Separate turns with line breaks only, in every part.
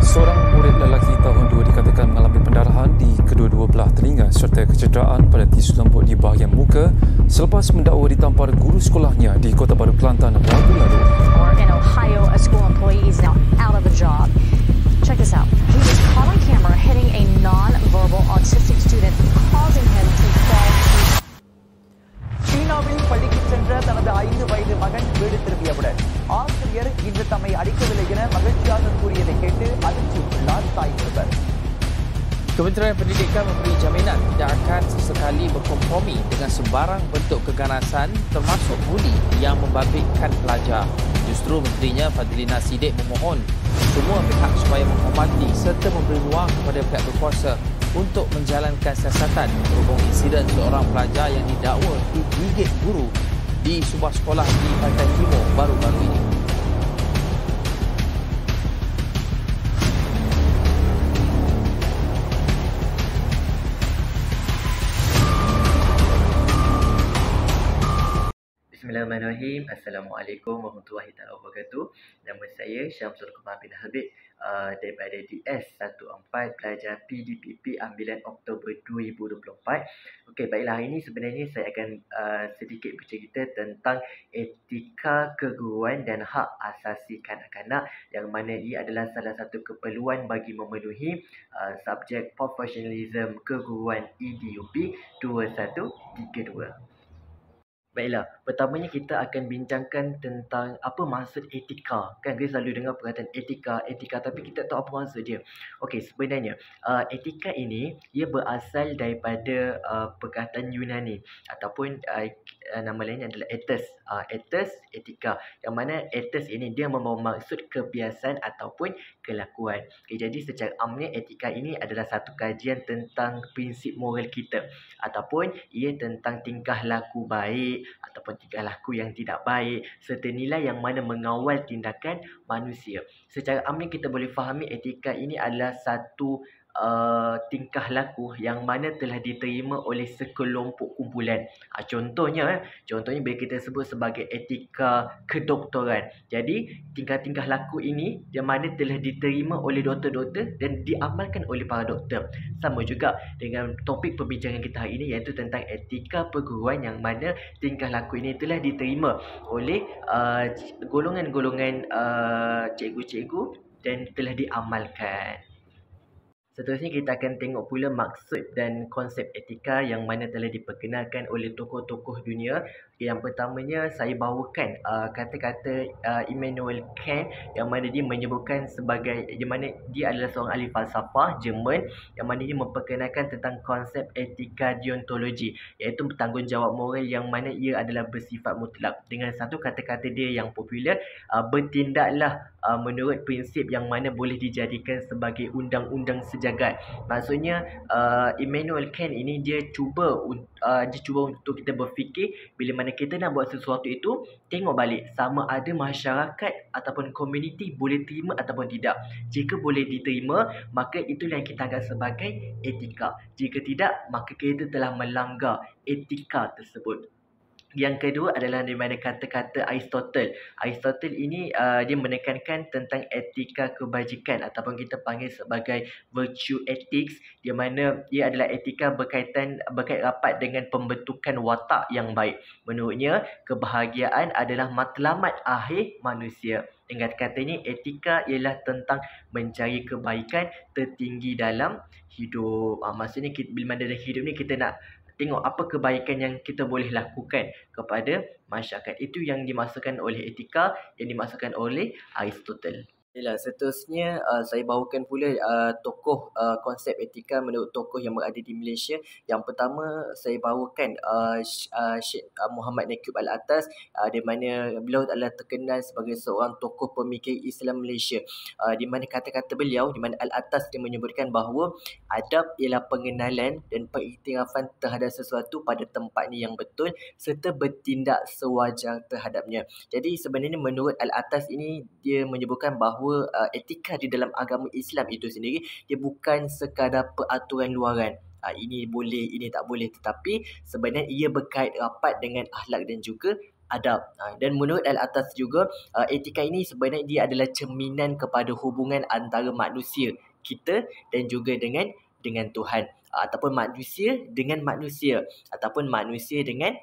Seorang murid lelaki tahun 2 dikatakan mengalami pendarahan di kedua-dua belah telinga serta kecederaan pada tisu lembut di bahagian muka selepas mendakwa ditampar guru sekolahnya di Kota Baru, Kelantan Rabu lalu.
In Ohio, a school employee is now out of a job. Check this out. He was caught on camera hitting a non-verbal autistic student, causing him to fall.
சீனாவில் பள்ளிக்கு சென்ற தனது 5 வயது மகன் வீடு திரும்பியவுடன் ஆசிரியர் இன்று தம்மை அடிக்கவில்லை என மகிழ்ச்சியாக கூறியதை கேட்டு அதிர்ச்சியுள்ளார் தாய் ஒருவர்.
Kementerian Pendidikan memberi jaminan tidak akan sesekali berkompromi dengan sebarang bentuk keganasan termasuk buli yang membabitkan pelajar. Justru Menterinya Fadlina Siddiq memohon semua pihak supaya menghormati serta memberi ruang kepada pihak berkuasa untuk menjalankan siasatan berhubung insiden seorang pelajar yang didakwa digigit guru di sebuah sekolah di Pantai Timur baru-baru ini.
Bismillahirrahmanirrahim. Assalamualaikum warahmatullahi wabarakatuh. Nama saya Syamsul Kumar bin Habib daripada DS14 pelajar PDPP ambilan Oktober 2024. Okey, baiklah, hari ini sebenarnya saya akan sedikit bercerita tentang etika keguruan dan hak asasi kanak-kanak, yang mana ia adalah salah satu keperluan bagi memenuhi subjek profesionalism keguruan EDUP 2132. Baiklah, pertamanya kita akan bincangkan tentang apa maksud etika. Kan kita selalu dengar perkataan etika, tapi kita tahu apa maksud dia. Okey, sebenarnya etika ini ia berasal daripada perkataan Yunani ataupun nama lainnya adalah ethos. Ethos, etika. Yang mana ethos ini dia membawa maksud kebiasaan ataupun kelakuan. Okay, jadi secara amnya etika ini adalah satu kajian tentang prinsip moral kita ataupun ia tentang tingkah laku baik ataupun tingkah laku yang tidak baik serta nilai yang mana mengawal tindakan manusia. Secara amnya kita boleh fahami etika ini adalah satu tingkah laku yang mana telah diterima oleh sekelompok kumpulan. Contohnya bila kita sebut sebagai etika kedoktoran. Jadi tingkah-tingkah laku ini yang mana telah diterima oleh doktor-doktor dan diamalkan oleh para doktor. Sama juga dengan topik perbincangan kita hari ini, iaitu tentang etika perguruan, yang mana tingkah laku ini telah diterima oleh golongan-golongan cikgu-cikgu dan telah diamalkan. Seterusnya kita akan tengok pula maksud dan konsep etika yang mana telah diperkenalkan oleh tokoh-tokoh dunia. Yang pertamanya saya bawakan kata-kata Immanuel Kant, yang mana dia menyebutkan sebagai, yang mana dia adalah seorang ahli falsafah Jerman, yang mana dia memperkenalkan tentang konsep etika deontologi, iaitu bertanggungjawab moral yang mana ia adalah bersifat mutlak. Dengan satu kata-kata dia yang popular, bertindaklah menurut prinsip yang mana boleh dijadikan sebagai undang-undang sejagat. Maksudnya Immanuel Kant ini dia cuba untuk kita berfikir, bila mana kita nak buat sesuatu itu, tengok balik sama ada masyarakat ataupun komuniti boleh terima ataupun tidak. Jika boleh diterima, maka itulah yang kita anggap sebagai etika. Jika tidak, maka kita telah melanggar etika tersebut. Yang kedua adalah di mana kata-kata Aristotle. Aristotle ini dia menekankan tentang etika kebajikan ataupun kita panggil sebagai virtue ethics, di mana ia adalah etika berkait rapat dengan pembentukan watak yang baik. Menurutnya, kebahagiaan adalah matlamat akhir manusia. Dengan kata ini, etika ialah tentang mencari kebaikan tertinggi dalam hidup. Maksudnya bila mana dalam hidup ni kita nak tengok apa kebaikan yang kita boleh lakukan kepada masyarakat. Itu yang dimaksudkan oleh etika, yang dimaksudkan oleh Aristotle. Seterusnya saya bawakan pula tokoh konsep etika menurut tokoh yang berada di Malaysia. Yang pertama saya bawakan Syekh Muhammad Naqib Al-Atas, di mana beliau adalah terkenal sebagai seorang tokoh pemikir Islam Malaysia. Di mana kata-kata beliau, di mana Al-Atas dia menyebutkan bahawa adab ialah pengenalan dan pengiktirafan terhadap sesuatu pada tempatnya yang betul serta bertindak sewajar terhadapnya. Jadi sebenarnya menurut Al-Atas ini, dia menyebutkan bahawa etika di dalam agama Islam itu sendiri dia bukan sekadar peraturan luaran. Ini boleh, ini tak boleh, tetapi sebenarnya ia berkait rapat dengan akhlak dan juga adab. Dan menurut al-atas juga, etika ini sebenarnya dia adalah cerminan kepada hubungan antara manusia kita dan juga dengan Tuhan, ataupun manusia dengan manusia, ataupun manusia dengan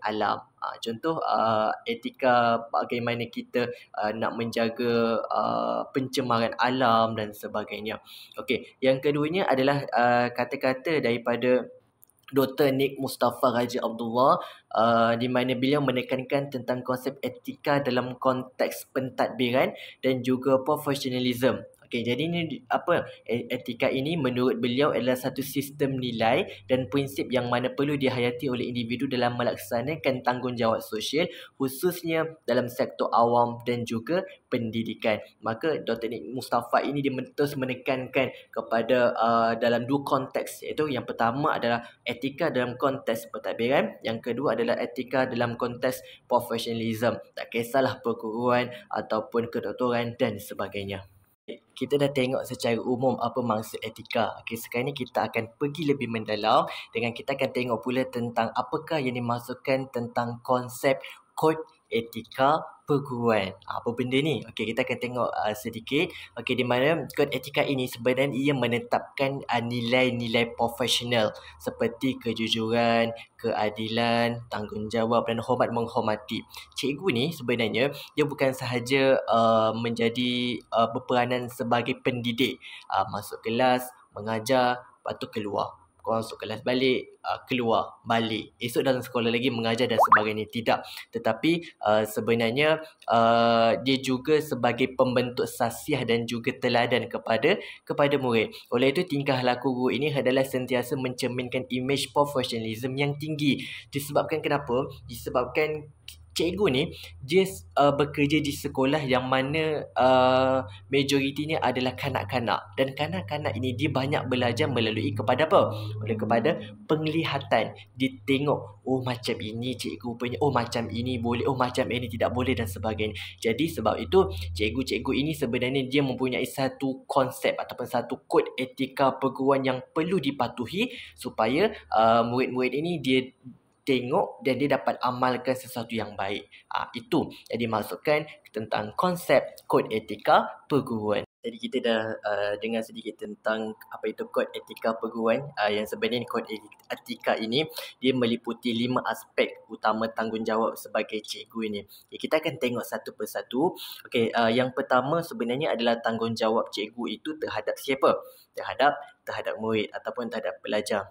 alam. Contoh etika bagaimana kita nak menjaga pencemaran alam dan sebagainya. Okey, yang keduanya adalah kata-kata daripada Dr. Nick Mustafa Raja Abdullah, di mana beliau menekankan tentang konsep etika dalam konteks pentadbiran dan juga profesionalism. Okey, jadi ini apa? Etika ini menurut beliau adalah satu sistem nilai dan prinsip yang mana perlu dihayati oleh individu dalam melaksanakan tanggungjawab sosial, khususnya dalam sektor awam dan juga pendidikan. Maka Dr. Nick Mustafa ini dia terus menekankan kepada dalam dua konteks, iaitu yang pertama adalah etika dalam konteks pentadbiran, yang kedua adalah etika dalam konteks profesionalism. Tak kisahlah perguruan ataupun kedoktoran dan sebagainya. Kita dah tengok secara umum apa maksud etika. Okey, sekarang ni kita akan pergi lebih mendalam dengan kita akan tengok pula tentang apakah yang dimaksudkan tentang konsep kod etika perguruan. Apa benda ni? Okey, kita akan tengok sedikit. Okey, di mana kod etika ini sebenarnya ia menetapkan nilai-nilai profesional seperti kejujuran, keadilan, tanggungjawab dan hormat menghormati. Cikgu ni sebenarnya dia bukan sahaja menjadi berperanan sebagai pendidik, masuk kelas, mengajar, lepas tu keluar. Korang masuk kelas balik, keluar, balik. Esok dalam sekolah lagi mengajar dan sebagainya. Tidak. Tetapi sebenarnya dia juga sebagai pembentuk sasiah dan juga teladan kepada murid. Oleh itu tingkah laku guru ini adalah sentiasa mencerminkan imej profesionalism yang tinggi. Disebabkan kenapa? Disebabkan cikgu ni dia bekerja di sekolah yang mana majoritinya adalah kanak-kanak, dan kanak-kanak ini dia banyak belajar melalui kepada apa? Kepada penglihatan. Dia tengok, oh macam ini cikgu punya, oh macam ini boleh, oh macam ini tidak boleh dan sebagainya. Jadi sebab itu cikgu-cikgu ini sebenarnya dia mempunyai satu konsep ataupun satu kod etika perguruan yang perlu dipatuhi supaya murid-murid ini dia tengok dan dia dapat amalkan sesuatu yang baik. Itu yang dimaksudkan tentang konsep kod etika perguruan. Jadi kita dah dengar sedikit tentang apa itu kod etika perguruan. Yang sebenarnya kod etika ini dia meliputi 5 aspek utama tanggungjawab sebagai cikgu ini. Kita akan tengok satu persatu. Okey, yang pertama sebenarnya adalah tanggungjawab cikgu itu terhadap siapa? Terhadap murid ataupun terhadap pelajar.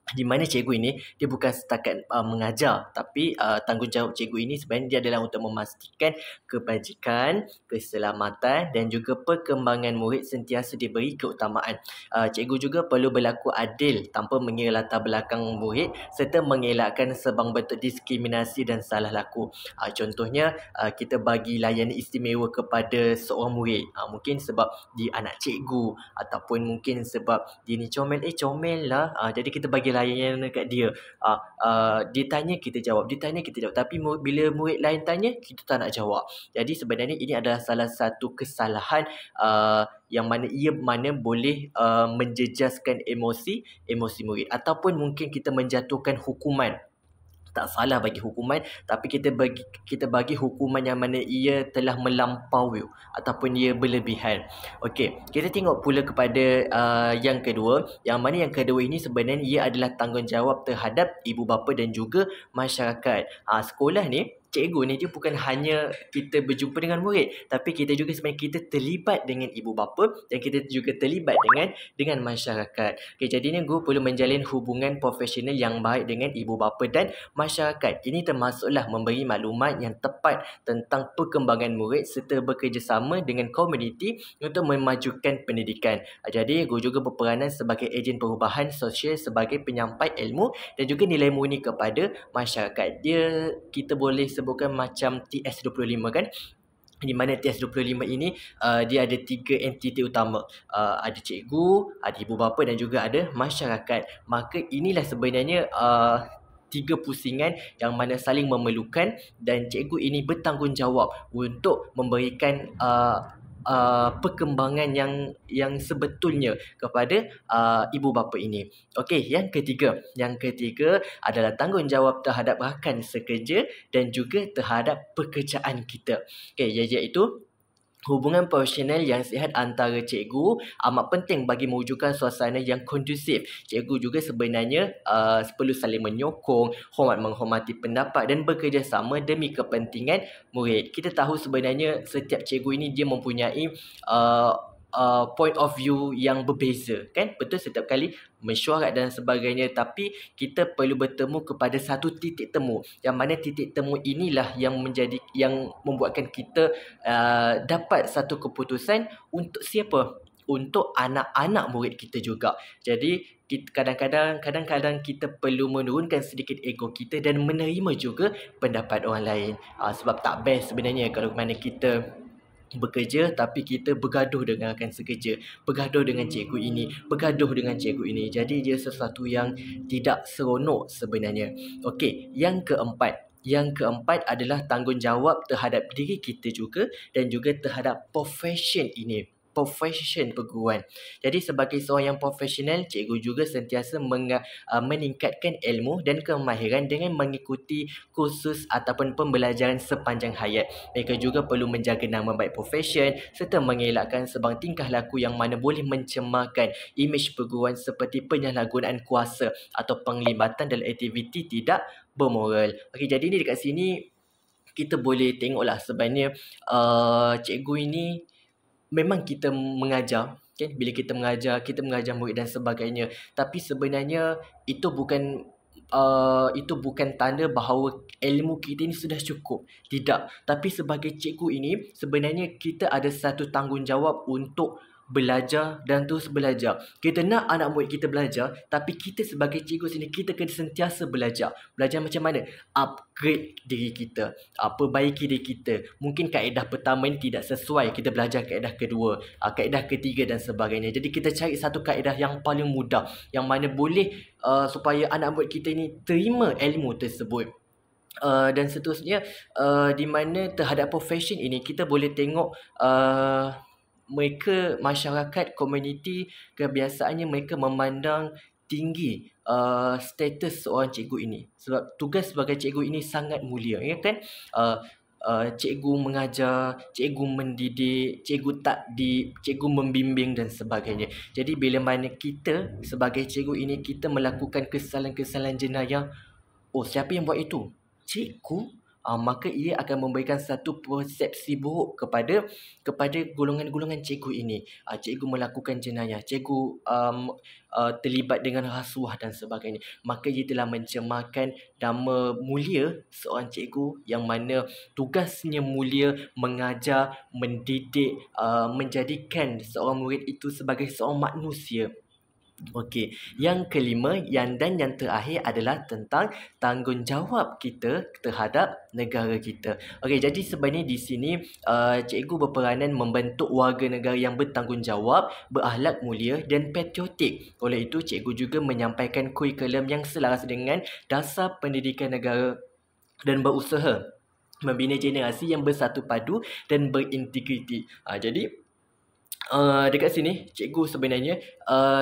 Di mana cikgu ini dia bukan setakat mengajar, tapi tanggungjawab cikgu ini sebenarnya dia adalah untuk memastikan kebajikan, keselamatan dan juga perkembangan murid sentiasa diberi keutamaan. Cikgu juga perlu berlaku adil tanpa mengira latar belakang murid serta mengelakkan sebang bentuk diskriminasi dan salah laku. Contohnya kita bagi layanan istimewa kepada seorang murid, mungkin sebab dia anak cikgu ataupun mungkin sebab dia ni comel lah, jadi kita bagi layanan dekat dia. Dia tanya kita jawab, tapi bila murid lain tanya kita tak nak jawab. Jadi sebenarnya ini adalah salah satu kesalahan yang mana boleh menjejaskan emosi murid, ataupun mungkin kita menjatuhkan hukuman. Tak salah bagi hukuman, tapi kita bagi hukuman yang mana ia telah melampaui ataupun ia berlebihan. Okey, kita tengok pula kepada yang kedua, yang mana yang kedua ini sebenarnya ia adalah tanggungjawab terhadap ibu bapa dan juga masyarakat. Sekolah ni, cikgu ni dia bukan hanya kita berjumpa dengan murid, tapi kita juga sebenarnya kita terlibat dengan ibu bapa dan kita juga terlibat dengan masyarakat. Okay, jadinya guru perlu menjalin hubungan profesional yang baik dengan ibu bapa dan masyarakat. Ini termasuklah memberi maklumat yang tepat tentang perkembangan murid serta bekerjasama dengan komuniti untuk memajukan pendidikan. Jadi guru juga berperanan sebagai ejen perubahan sosial sebagai penyampai ilmu dan juga nilai murni kepada masyarakat. Kita boleh sebutkan macam TS25 kan, di mana TS25 ini dia ada 3 entiti utama. Ada cikgu, ada ibu bapa dan juga ada masyarakat. Maka inilah sebenarnya 3 pusingan yang mana saling memerlukan, dan cikgu ini bertanggungjawab untuk memberikan perkembangan yang sebetulnya kepada ibu bapa ini. Okey, yang ketiga adalah tanggungjawab terhadap rakan sekerja dan juga terhadap pekerjaan kita. Okey, iaitu hubungan profesional yang sihat antara cikgu amat penting bagi mewujudkan suasana yang kondusif. Cikgu juga sebenarnya perlu saling menyokong, menghormati pendapat dan bekerjasama demi kepentingan murid. Kita tahu sebenarnya setiap cikgu ini dia mempunyai point of view yang berbeza, kan? Betul, setiap kali mesyuarat dan sebagainya, tapi kita perlu bertemu kepada satu titik temu, yang mana titik temu inilah yang membuatkan kita dapat satu keputusan untuk siapa? Untuk anak-anak murid kita juga. Jadi kadang-kadang kita perlu menurunkan sedikit ego kita dan menerima juga pendapat orang lain. Sebab tak best sebenarnya kalau mana kita bekerja tapi kita bergaduh dengan rakan sekerja, bergaduh dengan cikgu ini, bergaduh dengan cikgu ini. Jadi dia sesuatu yang tidak seronok sebenarnya. Okey, yang keempat adalah tanggungjawab terhadap diri kita juga dan juga terhadap profession ini. Profession perguruan. Jadi sebagai seorang yang profesional, cikgu juga sentiasa meningkatkan ilmu dan kemahiran dengan mengikuti kursus ataupun pembelajaran sepanjang hayat. Mereka juga perlu menjaga nama baik profesion serta mengelakkan sebang tingkah laku yang mana boleh mencemarkan imej perguruan seperti penyalahgunaan kuasa atau penglibatan dalam aktiviti tidak bermoral. Okey, jadi ni dekat sini kita boleh tengoklah sebenarnya cikgu ini memang kita mengajar, kan? Bila kita mengajar murid dan sebagainya. Tapi sebenarnya itu bukan tanda bahawa ilmu kita ini sudah cukup. Tidak. Tapi sebagai cikgu ini, sebenarnya kita ada satu tanggungjawab untuk belajar dan terus belajar. Kita nak anak murid kita belajar, tapi kita sebagai cikgu sini, kita kena sentiasa belajar. Belajar macam mana? Upgrade diri kita, perbaiki diri kita. Mungkin kaedah pertama ini tidak sesuai, kita belajar kaedah kedua, kaedah ketiga dan sebagainya. Jadi kita cari satu kaedah yang paling mudah, yang mana boleh supaya anak murid kita ini terima ilmu tersebut. Dan seterusnya, di mana terhadap profession ini kita boleh tengok mereka, masyarakat, komuniti, kebiasaannya mereka memandang tinggi status seorang cikgu ini. Sebab tugas sebagai cikgu ini sangat mulia, ya kan? Cikgu mengajar, cikgu mendidik, cikgu takdib, cikgu membimbing dan sebagainya. Jadi bila mana kita sebagai cikgu ini kita melakukan kesalahan-kesalahan jenayah, siapa yang buat itu? Cikgu. Maka ia akan memberikan satu persepsi buruk kepada golongan-golongan cikgu ini. Cikgu melakukan jenayah, cikgu terlibat dengan rasuah dan sebagainya. Maka ia telah mencemarkan nama mulia seorang cikgu yang mana tugasnya mulia mengajar, mendidik, menjadikan seorang murid itu sebagai seorang manusia. Okey, yang kelima yang terakhir adalah tentang tanggungjawab kita terhadap negara kita. Okey, jadi sebenarnya di sini cikgu berperanan membentuk warga negara yang bertanggungjawab, berakhlak mulia dan patriotik. Oleh itu, cikgu juga menyampaikan kurikulum yang selaras dengan dasar pendidikan negara dan berusaha membina generasi yang bersatu padu dan berintegriti. Jadi dekat sini cikgu sebenarnya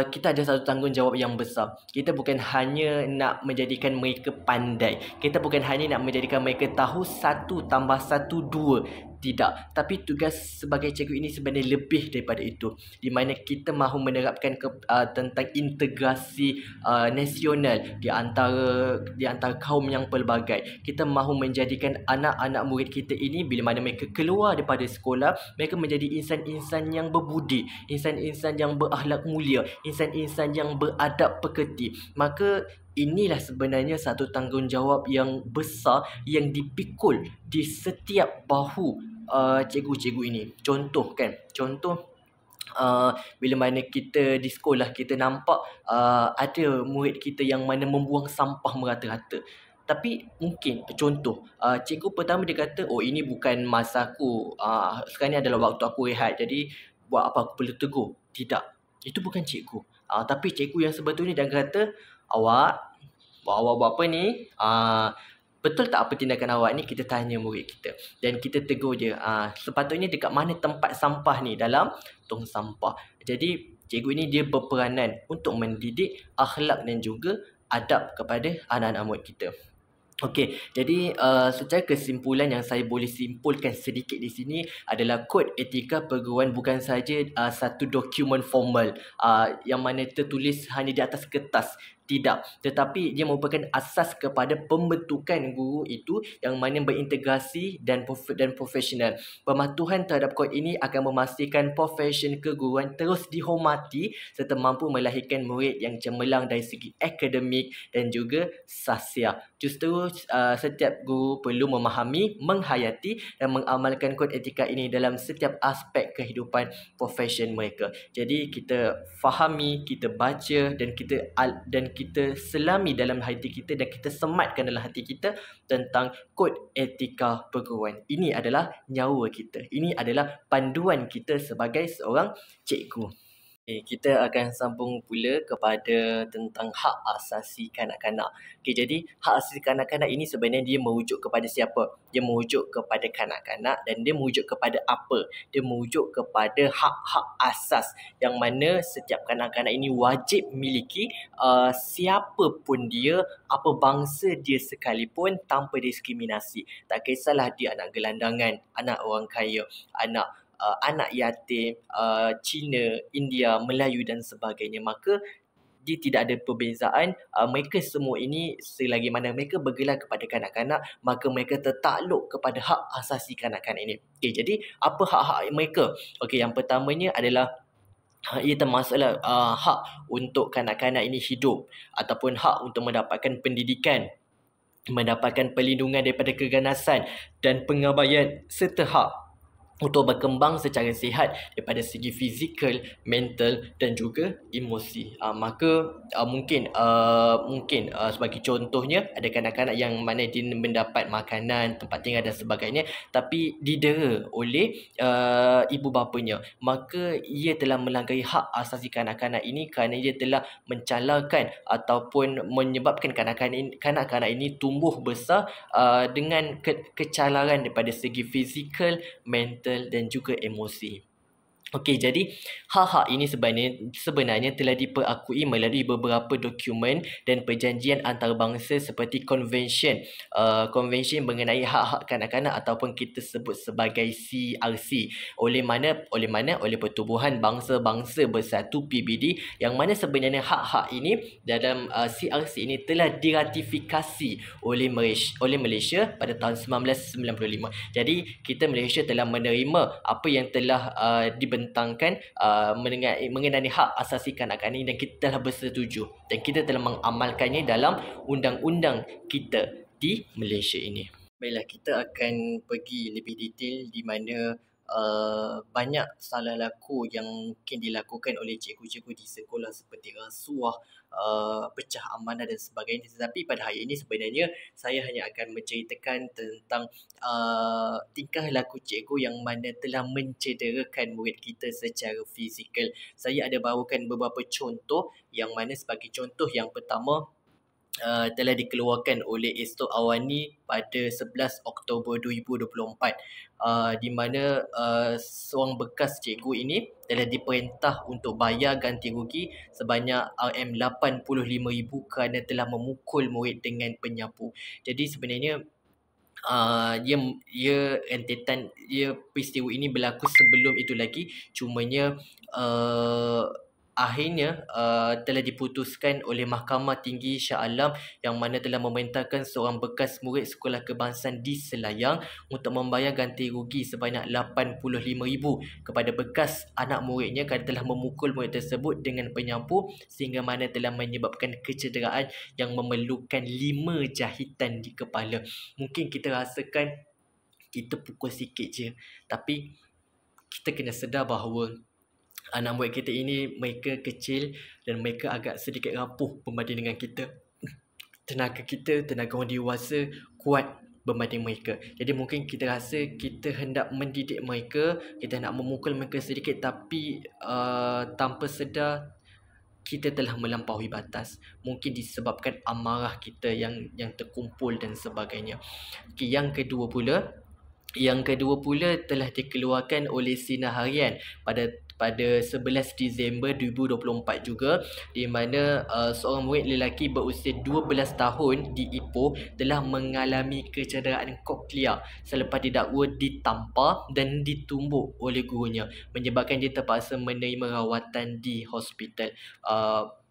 kita ada satu tanggungjawab yang besar. Kita bukan hanya nak menjadikan mereka pandai, kita bukan hanya nak menjadikan mereka tahu 1 + 1 2. Tidak. Tapi tugas sebagai cikgu ini sebenarnya lebih daripada itu, di mana kita mahu menerapkan tentang integrasi nasional di antara kaum yang pelbagai. Kita mahu menjadikan anak-anak murid kita ini bila mana mereka keluar daripada sekolah, mereka menjadi insan-insan yang berbudi, insan-insan yang berakhlak mulia, insan-insan yang beradab pekerti. Maka inilah sebenarnya satu tanggungjawab yang besar yang dipikul di setiap bahu cikgu-cikgu ini. Contoh bila mana kita di sekolah kita nampak ada murid kita yang mana membuang sampah merata-rata. Tapi mungkin contoh cikgu pertama dia kata, ini bukan masa aku, sekarang ni adalah waktu aku rehat, jadi buat apa aku perlu tegur. Tidak, itu bukan cikgu. Tapi cikgu yang sebetulnya dia kata, awak buat apa ni? betul tak apa tindakan awak ni? Kita tanya murid kita. Dan kita tegur dia, sepatutnya dekat mana tempat sampah ni? Dalam tong sampah. Jadi, cikgu ini dia berperanan untuk mendidik akhlak dan juga adab kepada anak-anak murid kita. Okey, jadi secara kesimpulan yang saya boleh simpulkan sedikit di sini adalah kod etika perguruan bukan saja satu dokumen formal yang mana tertulis hanya di atas kertas. Tidak, tetapi dia merupakan asas kepada pembentukan guru itu yang mana berintegrasi dan profesional. Pematuhan terhadap kod ini akan memastikan profesion keguruan terus dihormati serta mampu melahirkan murid yang cemerlang dari segi akademik dan juga sahsiah. Justru setiap guru perlu memahami, menghayati dan mengamalkan kod etika ini dalam setiap aspek kehidupan profesion mereka. Jadi kita fahami, kita baca dan kita selami dalam hati kita dan kita sematkan dalam hati kita tentang kod etika perguruan. Ini adalah nyawa kita. Ini adalah panduan kita sebagai seorang cikgu. Kita akan sambung pula kepada tentang hak asasi kanak-kanak. Jadi hak asasi kanak-kanak ini sebenarnya dia merujuk kepada siapa? Dia merujuk kepada kanak-kanak dan dia merujuk kepada apa? Dia merujuk kepada hak-hak asas yang mana setiap kanak-kanak ini wajib miliki, siapa pun dia, apa bangsa dia sekalipun, tanpa diskriminasi. Tak kisahlah dia anak gelandangan, anak orang kaya, anak yatim, Cina, India, Melayu dan sebagainya. Maka dia tidak ada perbezaan. Mereka semua ini selagi mana mereka bergelar kepada kanak-kanak, maka mereka tertakluk kepada hak asasi kanak-kanak ini. Jadi apa hak-hak mereka? Yang pertamanya adalah ia termasuklah hak untuk kanak-kanak ini hidup ataupun hak untuk mendapatkan pendidikan, mendapatkan perlindungan daripada keganasan dan pengabaian serta hak untuk berkembang secara sihat daripada segi fizikal, mental dan juga emosi. Maka mungkin sebagai contohnya ada kanak-kanak yang mana dia mendapat makanan, tempat tinggal dan sebagainya tapi didera oleh ibu bapanya. Maka ia telah melanggahi hak asasi kanak-kanak ini kerana ia telah mencalakan ataupun menyebabkan kanak-kanak ini tumbuh besar dengan kecalaran daripada segi fizikal, mental dan juga emosi. Jadi hak-hak ini sebenarnya telah diperakui melalui beberapa dokumen dan perjanjian antarabangsa seperti konvensyen mengenai hak-hak kanak-kanak ataupun kita sebut sebagai CRC oleh Pertubuhan Bangsa-Bangsa Bersatu PBD, yang mana sebenarnya hak-hak ini dalam CRC ini telah diratifikasi oleh Malaysia pada tahun 1995. Jadi kita Malaysia telah menerima apa yang telah dibentangkan mengenai hak asasi kanak-kanak ini dan kita telah bersetuju dan kita telah mengamalkannya dalam undang-undang kita di Malaysia ini. Baiklah, kita akan pergi lebih detail di mana banyak salah laku yang mungkin dilakukan oleh cikgu-cikgu di sekolah seperti rasuah, pecah amanah dan sebagainya. Tetapi pada hari ini sebenarnya saya hanya akan menceritakan tentang tingkah laku cikgu yang mana telah mencederakan murid kita secara fizikal. Saya ada bawakan beberapa contoh yang mana sebagai contoh yang pertama telah dikeluarkan oleh Estok Awani pada 11 Oktober 2024 di mana seorang bekas cikgu ini telah diperintah untuk bayar ganti rugi sebanyak RM85,000 kerana telah memukul murid dengan penyapu. Jadi sebenarnya peristiwa ini berlaku sebelum itu lagi, cumanya akhirnya telah diputuskan oleh Mahkamah Tinggi Shah Alam yang mana telah memerintahkan seorang bekas murid Sekolah Kebangsaan di Selayang untuk membayar ganti rugi sebanyak RM85,000 kepada bekas anak muridnya kerana telah memukul murid tersebut dengan penyapu sehingga mana telah menyebabkan kecederaan yang memerlukan 5 jahitan di kepala. Mungkin kita rasakan kita pukul sikit je, tapi kita kena sedar bahawa anak murid kita ini mereka kecil dan mereka agak sedikit rapuh berbanding dengan kita. Tenaga orang dewasa kuat berbanding mereka. Jadi mungkin kita rasa kita hendak mendidik mereka, kita nak memukul mereka sedikit tapi tanpa sedar kita telah melampaui batas. Mungkin disebabkan amarah kita yang terkumpul dan sebagainya. Okay, yang kedua pula telah dikeluarkan oleh Sinar Harian pada 11 Disember 2024 juga, di mana seorang murid lelaki berusia 12 tahun di Ipoh telah mengalami kecederaan kokliar selepas didakwa ditampar dan ditumbuk oleh gurunya, menyebabkan dia terpaksa menerima rawatan di hospital.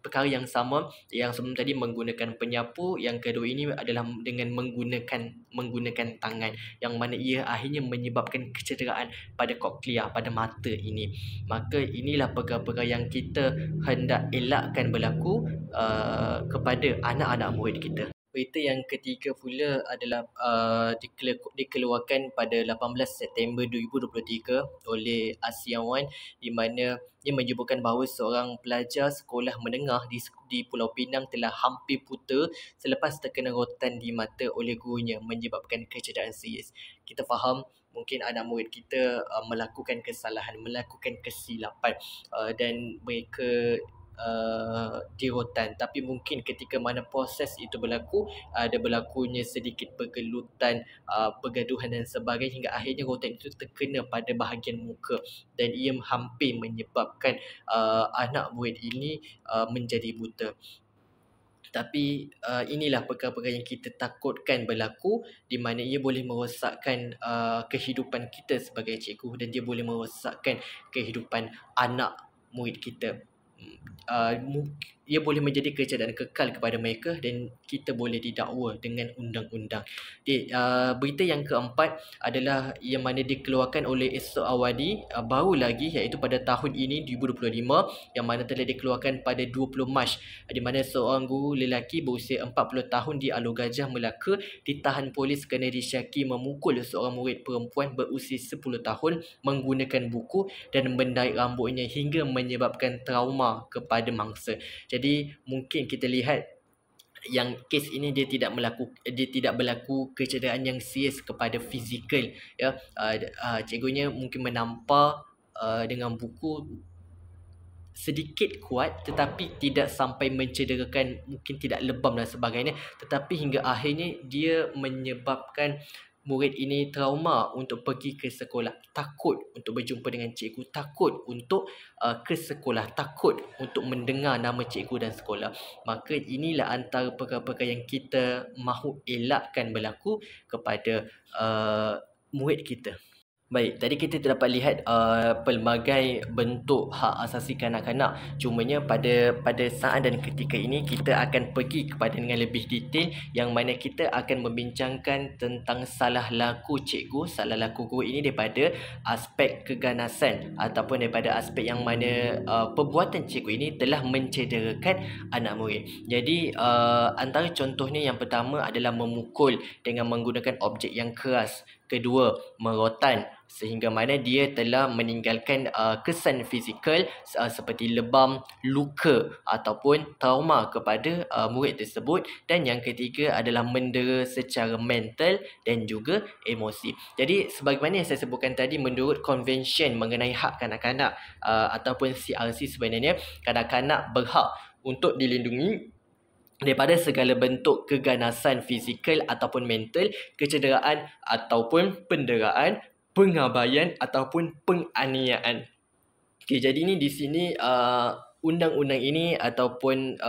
Perkara yang sama yang sebelum tadi menggunakan penyapu, yang kedua ini adalah dengan menggunakan tangan, yang mana ia akhirnya menyebabkan kecederaan pada kokliar, pada mata ini. Maka inilah perkara-perkara yang kita hendak elakkan berlaku kepada anak-anak murid kita. Berita yang ketiga pula adalah dikeluarkan pada 18 September 2023 oleh ASEAN One, di mana ia menyebutkan bahawa seorang pelajar sekolah menengah di Pulau Pinang telah hampir buta selepas terkena rotan di mata oleh gurunya, menyebabkan kecederaan serius. Kita faham mungkin anak murid kita melakukan kesalahan, melakukan kesilapan dan mereka dirotan, tapi mungkin ketika mana proses itu berlaku, ada berlakunya sedikit pergelutan, pergaduhan dan sebagainya, hingga akhirnya rotan itu terkena pada bahagian muka dan ia hampir menyebabkan anak murid ini menjadi buta. Tapi inilah perkara-perkara yang kita takutkan berlaku, di mana ia boleh merosakkan kehidupan kita sebagai cikgu, dan dia boleh merosakkan kehidupan anak murid kita. Ia boleh menjadi kecederaan kekal kepada mereka dan kita boleh didakwa dengan undang-undang. Berita yang keempat adalah yang mana dikeluarkan oleh Esok Awadi baru lagi, iaitu pada tahun ini 2025, yang mana telah dikeluarkan pada 20 Mac, di mana seorang guru lelaki berusia 40 tahun di Alor Gajah, Melaka ditahan polis kerana disyaki memukul seorang murid perempuan berusia 10 tahun menggunakan buku dan mendaik rambutnya hingga menyebabkan trauma kepada mangsa. Jadi mungkin kita lihat yang kes ini dia tidak berlaku kecederaan yang serius kepada fizikal, ya. Cikgunya mungkin menampar dengan buku sedikit kuat, tetapi tidak sampai mencederakan, mungkin tidak lebam dan sebagainya, tetapi hingga akhirnya dia menyebabkan murid ini trauma untuk pergi ke sekolah, takut untuk berjumpa dengan cikgu, takut untuk ke sekolah, takut untuk mendengar nama cikgu dan sekolah. Maka inilah antara perkara-perkara yang kita mahu elakkan berlaku kepada murid kita. Baik, tadi kita dapat lihat pelbagai bentuk hak asasi kanak-kanak. Cumanya pada saat dan ketika ini kita akan pergi kepada dengan lebih detail, yang mana kita akan membincangkan tentang salah laku cikgu, salah laku guru ini daripada aspek keganasan ataupun daripada aspek yang mana perbuatan cikgu ini telah mencederakan anak murid. Jadi antara contohnya, yang pertama adalah memukul dengan menggunakan objek yang keras. Kedua, merotan sehingga mana dia telah meninggalkan kesan fizikal seperti lebam, luka ataupun trauma kepada murid tersebut. Dan yang ketiga adalah mendera secara mental dan juga emosi. Jadi sebagaimana yang saya sebutkan tadi, menurut konvensyen mengenai hak kanak-kanak ataupun CRC, sebenarnya kanak-kanak berhak untuk dilindungi daripada segala bentuk keganasan fizikal ataupun mental, kecederaan ataupun penderaan, pengabaian ataupun penganiayaan. Okay, jadi ni di sini undang-undang ini ataupun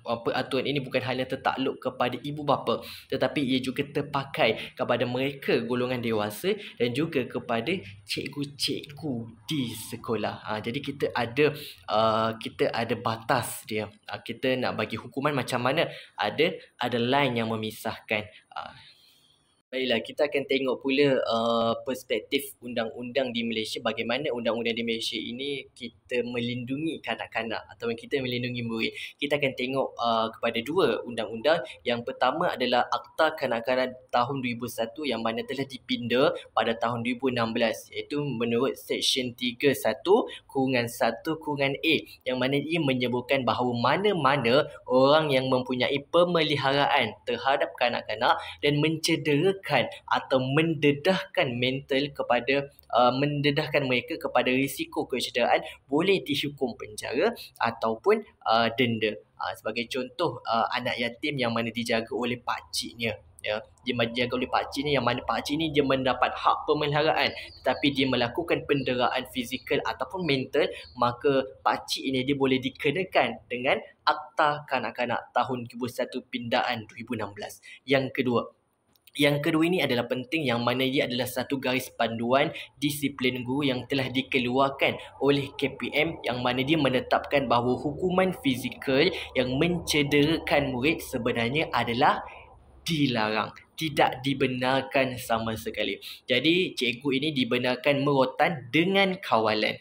peraturan ini bukan hanya tertakluk kepada ibu bapa, tetapi ia juga terpakai kepada mereka golongan dewasa dan juga kepada cikgu-cikgu di sekolah. Jadi kita ada batas dia. Kita nak bagi hukuman macam mana, ada line yang memisahkan. Baiklah, kita akan tengok pula perspektif undang-undang di Malaysia. Bagaimana undang-undang di Malaysia ini kita melindungi kanak-kanak atau kita melindungi murid. Kita akan tengok kepada dua undang-undang. Yang pertama adalah Akta Kanak-kanak tahun 2001 yang mana telah dipinda pada tahun 2016, iaitu menurut Seksyen 31-1-A, yang mana ia menyebutkan bahawa mana-mana orang yang mempunyai pemeliharaan terhadap kanak-kanak dan mencederakan menekan atau mendedahkan mental kepada mendedahkan mereka kepada risiko kecederaan, boleh dihukum penjara ataupun denda. Sebagai contoh, anak yatim yang mana dijaga oleh pakciknya, ya, dia dijaga oleh pakcik ni, yang mana pakcik ni dia mendapat hak pemeliharaan tetapi dia melakukan penderaan fizikal ataupun mental, maka pakcik ini dia boleh dikenakan dengan Akta Kanak-Kanak tahun 2001 pindaan 2016. Yang kedua ini adalah penting, yang mana ia adalah satu garis panduan disiplin guru yang telah dikeluarkan oleh KPM, yang mana dia menetapkan bahawa hukuman fizikal yang mencederakan murid sebenarnya adalah dilarang, tidak dibenarkan sama sekali. Jadi cikgu ini dibenarkan merotan dengan kawalan.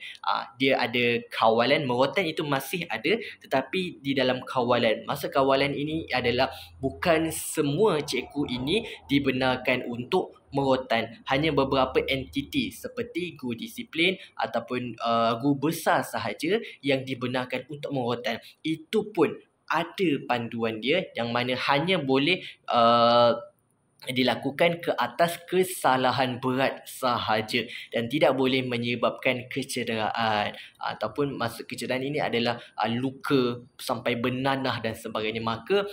Dia ada kawalan, merotan itu masih ada, tetapi di dalam kawalan. Maksud kawalan ini adalah bukan semua cikgu ini dibenarkan untuk merotan. Hanya beberapa entiti seperti guru disiplin ataupun guru besar sahaja yang dibenarkan untuk merotan. Itu pun ada panduan dia, yang mana hanya boleh dilakukan ke atas kesalahan berat sahaja dan tidak boleh menyebabkan kecederaan, ataupun maksud kecederaan ini adalah luka sampai bernanah dan sebagainya. Maka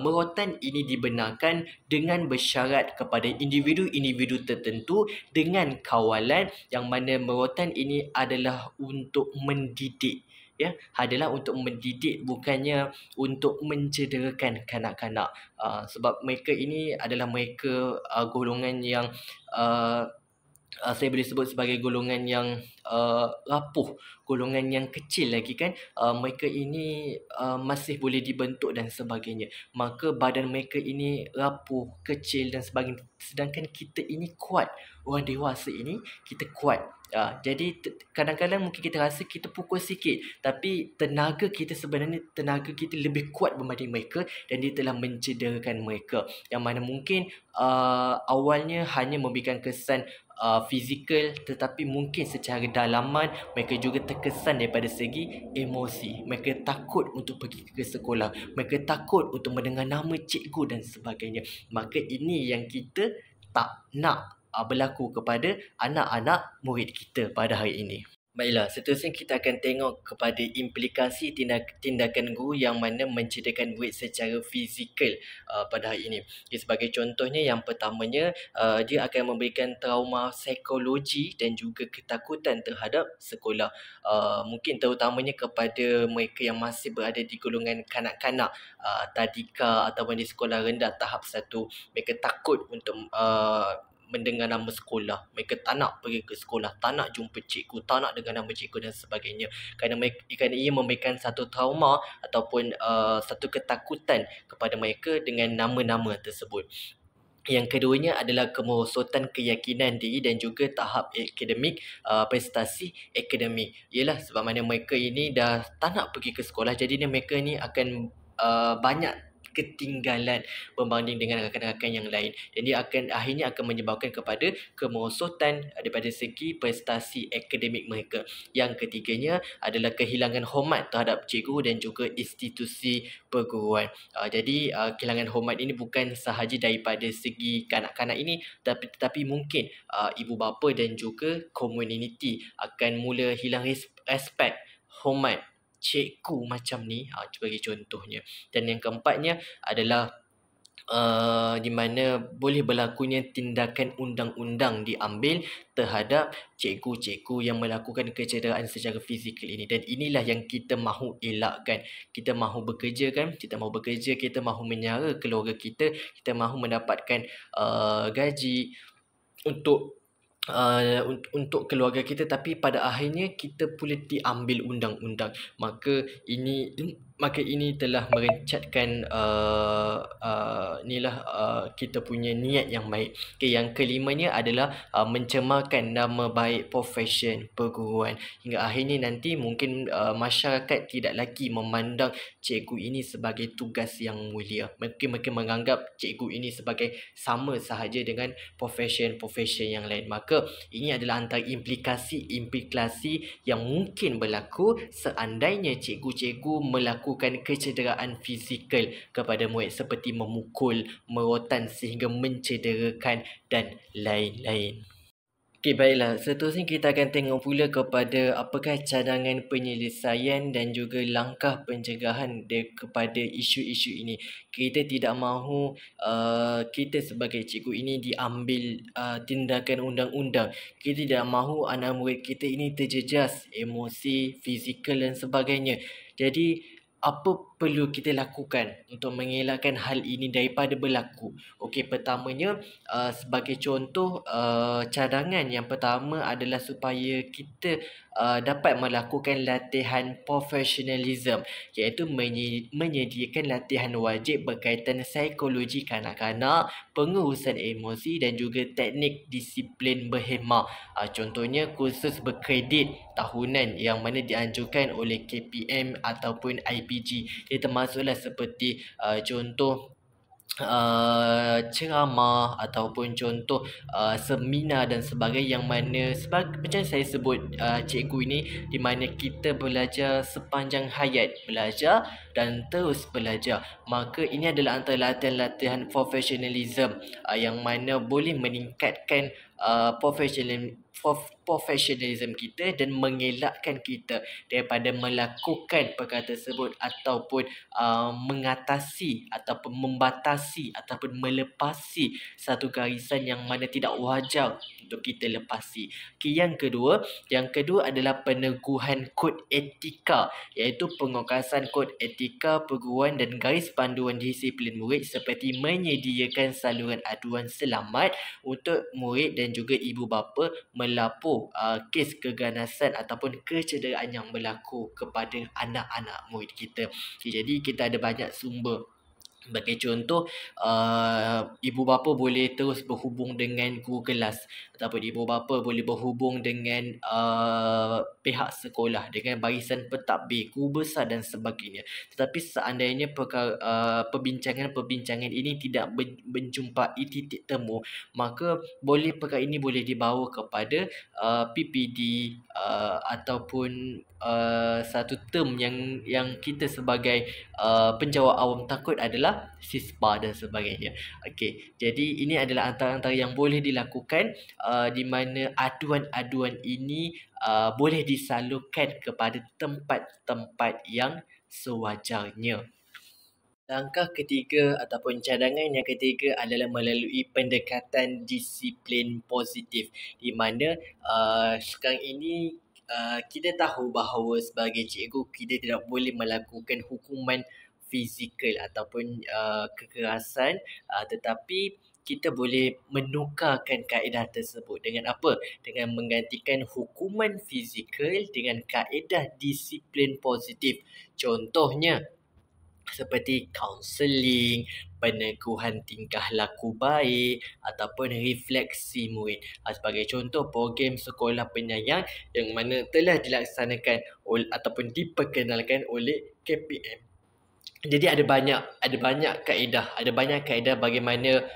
merotan ini dibenarkan dengan bersyarat kepada individu-individu tertentu dengan kawalan, yang mana merotan ini adalah untuk mendidik, ya, adalah untuk mendidik, bukannya untuk mencederakan kanak-kanak. Sebab mereka ini adalah mereka golongan yang saya boleh sebut sebagai golongan yang rapuh, golongan yang kecil lagi kan. Mereka ini masih boleh dibentuk dan sebagainya. Maka badan mereka ini rapuh, kecil dan sebagainya. Sedangkan kita ini kuat. Orang dewasa ini kita kuat. Jadi kadang-kadang mungkin kita rasa kita pukul sikit, tapi tenaga kita sebenarnya lebih kuat berbanding mereka, dan dia telah mencederakan mereka. Yang mana mungkin awalnya hanya memberikan kesan fizikal, tetapi mungkin secara dalaman mereka juga terkesan daripada segi emosi. Mereka takut untuk pergi ke sekolah, mereka takut untuk mendengar nama cikgu dan sebagainya. Maka ini yang kita tak nak berlaku kepada anak-anak murid kita pada hari ini. Baiklah, seterusnya kita akan tengok kepada implikasi tindakan guru yang mana mencederakan murid secara fizikal pada hari ini. Sebagai contohnya, yang pertamanya, dia akan memberikan trauma psikologi dan juga ketakutan terhadap sekolah. Mungkin terutamanya kepada mereka yang masih berada di golongan kanak-kanak, tadika ataupun di sekolah rendah tahap 1. Mereka takut untuk mendengar nama sekolah. Mereka tak nak pergi ke sekolah, tak nak jumpa cikgu, tak nak dengar nama cikgu dan sebagainya. Kerana ia memberikan satu trauma ataupun satu ketakutan kepada mereka dengan nama-nama tersebut. Yang keduanya adalah kemerosotan keyakinan diri dan juga tahap akademik, prestasi akademik. Ialah sebab mana mereka ini dah tak nak pergi ke sekolah, jadi mereka ni akan banyak ketinggalan berbanding dengan rakan-rakan yang lain. Jadi akhirnya akan menyebabkan kepada kemerosotan daripada segi prestasi akademik mereka. Yang ketiganya adalah kehilangan hormat terhadap cikgu dan juga institusi perguruan. Jadi kehilangan hormat ini bukan sahaja daripada segi kanak-kanak ini, tetapi mungkin ibu bapa dan juga komuniti akan mula hilang respect, hormat cikgu macam ni, sebagai contohnya. Dan yang keempatnya adalah di mana boleh berlakunya tindakan undang-undang diambil terhadap cikgu-cikgu yang melakukan kecederaan secara fizikal ini. Dan inilah yang kita mahu elakkan. Kita mahu bekerja kan, kita mahu menyara keluarga kita mahu mendapatkan gaji untuk keluarga kita, tapi pada akhirnya kita pula diambil undang-undang. Maka ini telah merencatkan kita punya niat yang baik. Yang kelimanya adalah mencemarkan nama baik profession perguruan, hingga akhirnya nanti mungkin masyarakat tidak lagi memandang cikgu ini sebagai tugas yang mulia. Mungkin mereka menganggap cikgu ini sebagai sama sahaja dengan profession yang lain. Maka ini adalah antara implikasi yang mungkin berlaku seandainya cikgu-cikgu melakukan melakukan kecederaan fizikal kepada murid seperti memukul, merotan sehingga mencederakan dan lain-lain. Okey, baiklah. Seterusnya kita akan tengok pula kepada apakah cadangan penyelesaian dan juga langkah pencegahan kepada isu-isu ini. Kita tidak mahu kita sebagai cikgu ini diambil tindakan undang-undang. Kita tidak mahu anak murid kita ini terjejas emosi, fizikal dan sebagainya. Jadi apa perlu kita lakukan untuk mengelakkan hal ini daripada berlaku? Okey, pertamanya sebagai contoh, cadangan yang pertama adalah supaya kita dapat melakukan latihan profesionalism, iaitu menyediakan latihan wajib berkaitan psikologi kanak-kanak, pengurusan emosi dan juga teknik disiplin berhemah. Contohnya kursus berkredit tahunan yang mana dianjurkan oleh KPM ataupun IPG. Ia termasuklah seperti contoh ceramah ataupun contoh seminar dan sebagainya, yang mana macam saya sebut cikgu ini, di mana kita belajar sepanjang hayat, belajar dan terus belajar. Maka ini adalah antara latihan-latihan profesionalism yang mana boleh meningkatkan profesionalism kita dan mengelakkan kita daripada melakukan perkara tersebut ataupun mengatasi ataupun membatasi ataupun melepasi satu garisan yang mana tidak wajar untuk kita lepasi. Okay, yang kedua adalah peneguhan kod etika, iaitu pengokasan kod etika perguruan dan garis panduan disiplin murid seperti menyediakan saluran aduan selamat untuk murid dan juga ibu bapa melapor kes keganasan ataupun kecederaan yang berlaku kepada anak-anak murid kita. Okay, jadi kita ada banyak sumber. Sebagai contoh, ibu bapa boleh terus berhubung dengan guru kelas ataupun ibu bapa boleh berhubung dengan pihak sekolah, dengan barisan pentadbir, guru besar dan sebagainya. Tetapi seandainya perbincangan ini tidak menjumpai titik temu, maka perkara ini boleh dibawa kepada PPD ataupun satu term yang kita sebagai penjawat awam takut adalah SISPA dan sebagainya. Okey, jadi ini adalah antara-antara yang boleh dilakukan di mana aduan-aduan ini boleh disalurkan kepada tempat-tempat yang sewajarnya. Langkah ketiga ataupun cadangan yang ketiga adalah melalui pendekatan disiplin positif, di mana sekarang ini kita tahu bahawa sebagai cikgu kita tidak boleh melakukan hukuman fizikal ataupun kekerasan, tetapi kita boleh menukarkan kaedah tersebut dengan apa? Dengan menggantikan hukuman fizikal dengan kaedah disiplin positif. Contohnya seperti kaunseling, peneguhan tingkah laku baik ataupun refleksi murid. Sebagai contoh, program sekolah penyayang yang mana telah dilaksanakan ataupun diperkenalkan oleh KPM. Jadi ada banyak kaedah bagaimana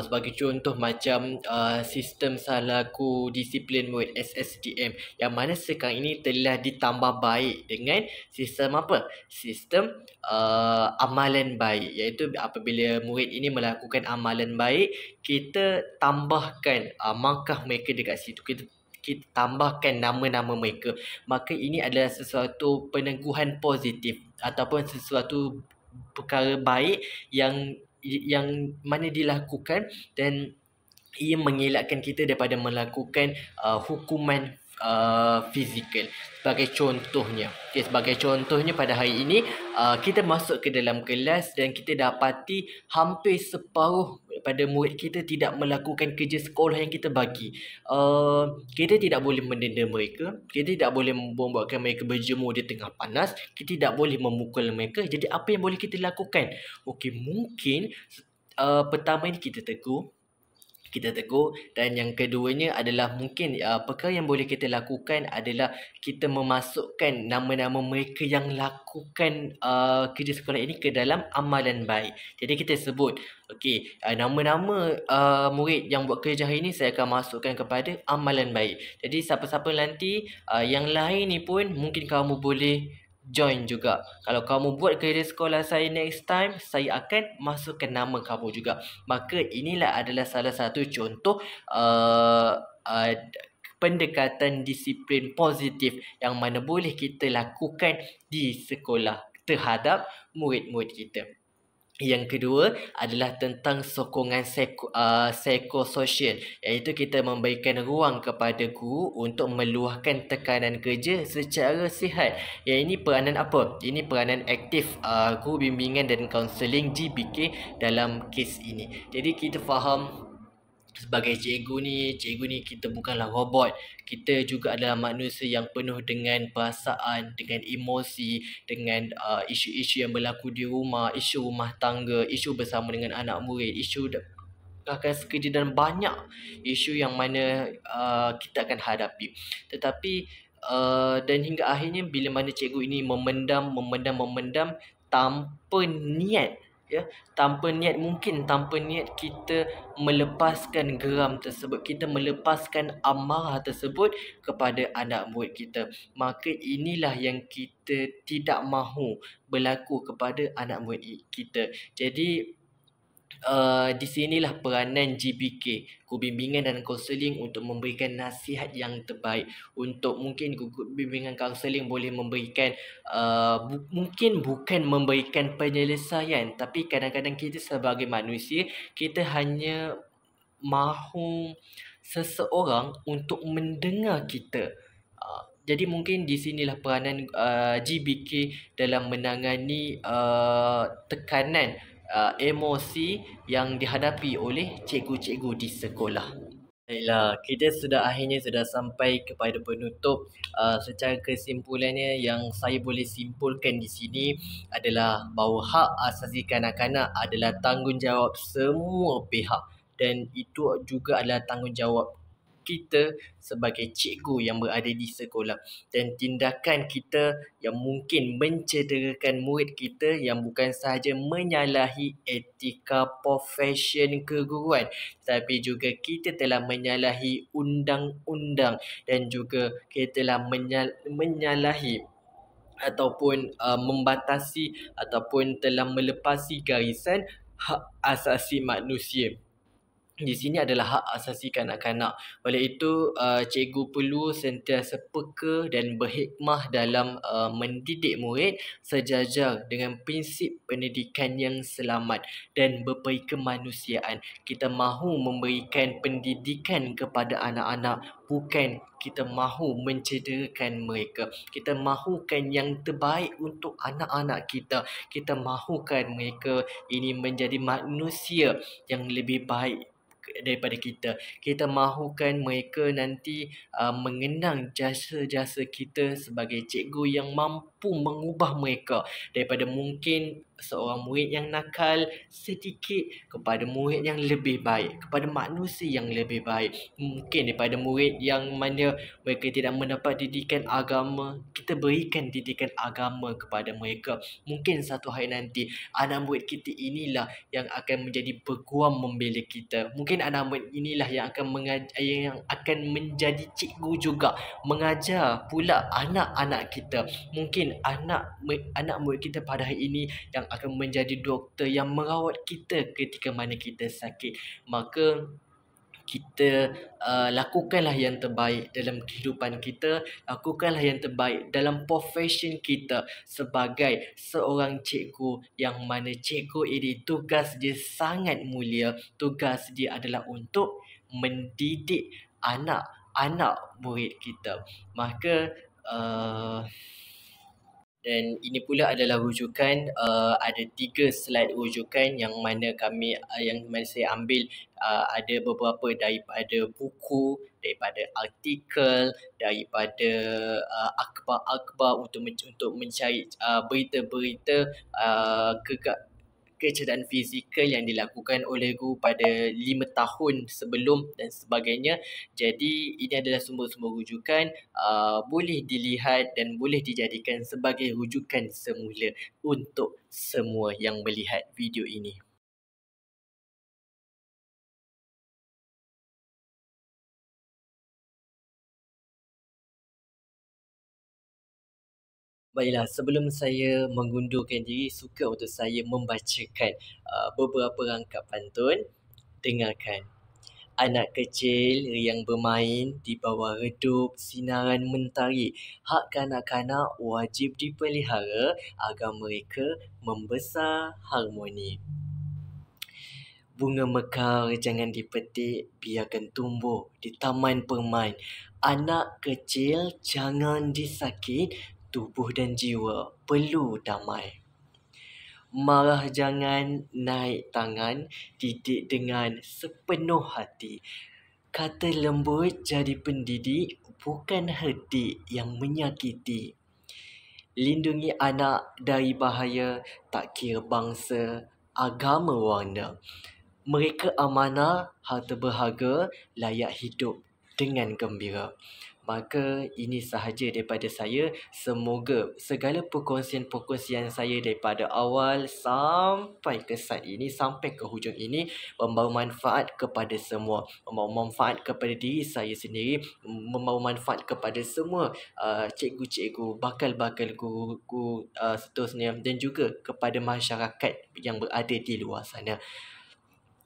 sebagai contoh macam sistem salaku disiplin murid SSDM, yang mana sekarang ini telah ditambah baik dengan sistem apa? Sistem amalan baik, iaitu apabila murid ini melakukan amalan baik, kita tambahkan markah mereka dekat situ. Kita tambahkan nama-nama mereka. Maka ini adalah sesuatu peneguhan positif ataupun sesuatu perkara baik yang mana dilakukan, dan ia mengelakkan kita daripada melakukan hukuman fizikal. Sebagai contohnya pada hari ini kita masuk ke dalam kelas dan kita dapati hampir separuh pada murid kita tidak melakukan kerja sekolah yang kita bagi. Kita tidak boleh mendenda mereka, kita tidak boleh membuatkan mereka berjemur di tengah panas, kita tidak boleh memukul mereka. Jadi apa yang boleh kita lakukan? Okey, mungkin pertama ini kita tegur, dan yang keduanya adalah mungkin perkara yang boleh kita lakukan adalah kita memasukkan nama-nama mereka yang lakukan kerja sekolah ini ke dalam amalan baik. Jadi kita sebut, okey, nama-nama murid yang buat kerja hari ini saya akan masukkan kepada amalan baik. Jadi siapa-siapa nanti yang lain ni pun mungkin kamu boleh join juga. Kalau kamu buat kerja sekolah saya next time, saya akan masukkan nama kamu juga. Maka inilah adalah salah satu contoh pendekatan disiplin positif yang mana boleh kita lakukan di sekolah terhadap murid-murid kita. Yang kedua adalah tentang sokongan psikososial, iaitu kita memberikan ruang kepada guru untuk meluahkan tekanan kerja secara sihat. Yang ini peranan apa? Ini peranan aktif guru bimbingan dan kaunseling GBK dalam kes ini. Jadi kita faham sebagai cikgu ni kita bukanlah robot. Kita juga adalah manusia yang penuh dengan perasaan, dengan emosi, dengan isu-isu yang berlaku di rumah, isu rumah tangga, isu bersama dengan anak murid, isu akan sekerja dan banyak isu yang mana kita akan hadapi. Tetapi dan hingga akhirnya bila mana cikgu ini memendam tanpa niat, ya, mungkin tanpa niat kita melepaskan geram tersebut, kita melepaskan amarah tersebut kepada anak murid kita. Maka inilah yang kita tidak mahu berlaku kepada anak murid kita. Jadi di sinilah peranan GBK, guru bimbingan dan kaunseling, untuk memberikan nasihat yang terbaik. Untuk mungkin guru bimbingan kaunseling boleh memberikan mungkin bukan memberikan penyelesaian, tapi kadang-kadang kita sebagai manusia, kita hanya mahu seseorang untuk mendengar kita. Jadi mungkin di sinilah peranan GBK dalam menangani tekanan emosi yang dihadapi oleh cikgu-cikgu di sekolah. Baiklah, kita akhirnya sudah sampai kepada penutup. Secara kesimpulannya, yang saya boleh simpulkan di sini adalah bahawa hak asasi kanak-kanak adalah tanggungjawab semua pihak, dan itu juga adalah tanggungjawab kita sebagai cikgu yang berada di sekolah. Dan tindakan kita yang mungkin mencederakan murid kita, yang bukan sahaja menyalahi etika profesion keguruan, tapi juga kita telah menyalahi undang-undang, dan juga kita telah menyalahi ataupun membatasi ataupun telah melepasi garisan hak asasi manusia. Di sini adalah hak asasi kanak-kanak. Oleh itu, cikgu perlu sentiasa peka dan berhikmah dalam mendidik murid sejajar dengan prinsip pendidikan yang selamat dan berperi kemanusiaan. Kita mahu memberikan pendidikan kepada anak-anak, bukan kita mahu mencederakan mereka. Kita mahukan yang terbaik untuk anak-anak kita. Kita mahukan mereka ini menjadi manusia yang lebih baik daripada kita. Kita mahukan mereka nanti mengenang jasa-jasa kita sebagai cikgu yang mampu mengubah mereka daripada mungkin seorang murid yang nakal sedikit kepada murid yang lebih baik, kepada manusia yang lebih baik. Mungkin daripada murid yang mana mereka tidak mendapat didikan agama, kita berikan didikan agama kepada mereka. Mungkin satu hari nanti anak murid kita inilah yang akan menjadi peguam membela kita. Mungkin anak murid inilah yang akan menjadi cikgu juga, mengajar pula anak-anak kita. Mungkin anak murid kita pada hari ini yang akan menjadi doktor yang merawat kita ketika mana kita sakit. Maka kita lakukanlah yang terbaik dalam kehidupan kita, lakukanlah yang terbaik dalam profession kita sebagai seorang cikgu, yang mana cikgu ini tugas dia sangat mulia. Tugas dia adalah untuk mendidik anak-anak murid kita. Maka dan ini pula adalah rujukan, ada 3 slide rujukan yang mana saya ambil ada beberapa daripada buku, daripada artikel, daripada akhbar-akhbar untuk mencari berita-berita kecederaan fizikal yang dilakukan oleh guru pada 5 tahun sebelum dan sebagainya. Jadi ini adalah sumber-sumber rujukan, boleh dilihat dan boleh dijadikan sebagai rujukan semula untuk semua yang melihat video ini. Baiklah, sebelum saya mengundurkan diri, suka untuk saya membacakan beberapa rangkap pantun. Dengarkan. Anak kecil yang bermain di bawah redup sinaran mentari. Hak kanak-kanak wajib dipelihara agar mereka membesar harmoni. Bunga mekar jangan dipetik, biarkan tumbuh di taman permain. Anak kecil jangan disakit, tubuh dan jiwa perlu damai. Marah jangan, naik tangan, didik dengan sepenuh hati. Kata lembut jadi pendidik, bukan herdik yang menyakiti. Lindungi anak dari bahaya, tak kira bangsa, agama, warna. Mereka amanah, harta berharga, layak hidup dengan gembira. Maka ini sahaja daripada saya. Semoga segala perkongsian-perkongsian saya daripada awal sampai ke saat ini, sampai ke hujung ini, membawa manfaat kepada semua. Membawa manfaat kepada diri saya sendiri, membawa manfaat kepada semua cikgu-cikgu, bakal-bakal guru-guru seterusnya, dan juga kepada masyarakat yang berada di luar sana.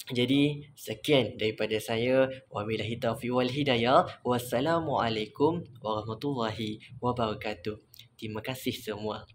Jadi, sekian daripada saya. Wabillahi taufiq wal hidayah. Wassalamualaikum warahmatullahi wabarakatuh. Terima kasih semua.